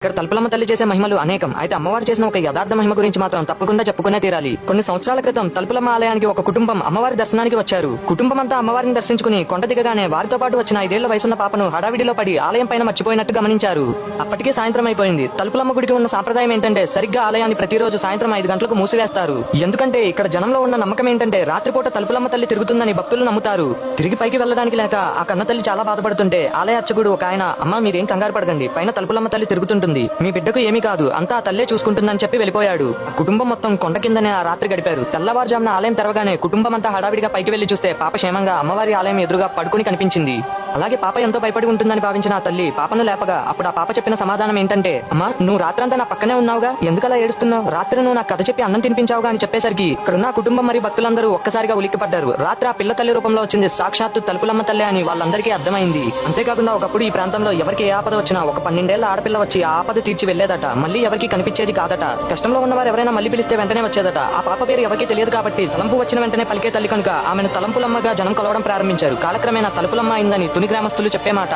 ఇక్కడ తలుపులమ్మ తల్లి చేసే మహిమలు అనేకం. అయితే అమ్మవారు చేసిన ఒక యథార్థ మహిమ గురించి మాత్రం తప్పకుండా చెప్పుకునే తీరాలి. కొన్ని సంవత్సరాల క్రితం తలుపులమ్మ ఆలయానికి ఒక కుటుంబం అమ్మవారి దర్శనానికి వచ్చారు. కుటుంబం అంతా అమ్మవారిని దర్శించుకుని కొండ దిగగానే వారితో పాటు వచ్చిన 5 ఏళ్ల వయసున్న పాపను హడావిడిలో పడి ఆలయం పైన మర్చిపోయినట్టు గమనించారు. అప్పటికే సాయంత్రం అయిపోయింది. తలుపులమ్మ గుడికి ఉన్న సాంప్రదాయం ఏంటంటే సరిగ్గా ఆలయాన్ని ప్రతిరోజు సాయంత్రం 5 గంటలకు మూసివేస్తారు. ఎందుకంటే ఇక్కడ జనంలో ఉన్న నమ్మకం ఏంటంటే రాత్రిపూట తలుపులమ్మ తల్లి తిరుగుతుందని భక్తులు నమ్ముతారు. తిరిగి పైకి వెళ్లడానికి లేక ఆ కన్న తల్లి చాలా బాధపడుతుంటే ఆలయ అర్చకుడు ఒక ఆయన, అమ్మ మీరేం కంగారు పడకండి, పైన తలుపులమ్మ తల్లి తిరుగుతుంటుంది, మీ బిడ్డకు ఏమీ కాదు, అంతా ఆ తల్లే చూసుకుంటుందని చెప్పి వెళ్ళిపోయాడు. కుటుంబం మొత్తం కొండ కిందనే ఆ రాత్రి గడిపారు. తెల్లవారుజామున ఆలయం తెరవగానే కుటుంబం అంతా హడావిడిగా పైకి వెళ్లి చూస్తే పాప క్షేమంగా అమ్మవారి ఆలయం ఎదురుగా పడుకుని కనిపించింది. అలాగే పాప ఎంతో భయపడి ఉంటుందని భావించిన ఆ తల్లి పాపను లేపగా అప్పుడు ఆ పాప చెప్పిన సమాధానం ఏంటంటే, అమ్మా నువ్వు రాత్రంతా నా పక్కనే ఉన్నావుగా, ఎందుకలా ఏడుస్తున్నావు, రాత్రి నువ్వు నాకు కథ చెప్పి అన్నం తినిపించావుగా అని చెప్పేసరికి ఇక్కడున్న కుటుంబం మరియు భక్తులందరూ ఒక్కసారిగా ఉలిక్కిపడ్డారు. రాత్రి ఆ పిల్ల తల్లి రూపంలో వచ్చింది సాక్షాత్తు తలుపులమ్మ తల్లి అని వాళ్ళందరికీ అర్థమైంది. అంతేకాకుండా ఒకప్పుడు ఈ ప్రాంతంలో ఎవరికి ఏ ఆపద వచ్చినా ఒక 12 ఏళ్ల ఆడపిల్ల వచ్చి ఆ ఆపద తీర్చి వెళ్లేదట. మళ్ళీ ఎవరికి కనిపించేది కాదట. కష్టంలో ఉన్నవారు ఎవరైనా మళ్ళీ పిలిస్తే వెంటనే వచ్చేదట. ఆ పాప పేరు ఎవరికి తెలియదు కాబట్టి తలంపు వచ్చిన వెంటనే పలికే తల్లి కనుక ఆమెను తలంపులమ్మగా జనం కొలవడం ప్రారంభించారు. కాలక్రమేణా తలుపులమ్మ అయిందని తుని గ్రామస్తులు చెప్పే మాట.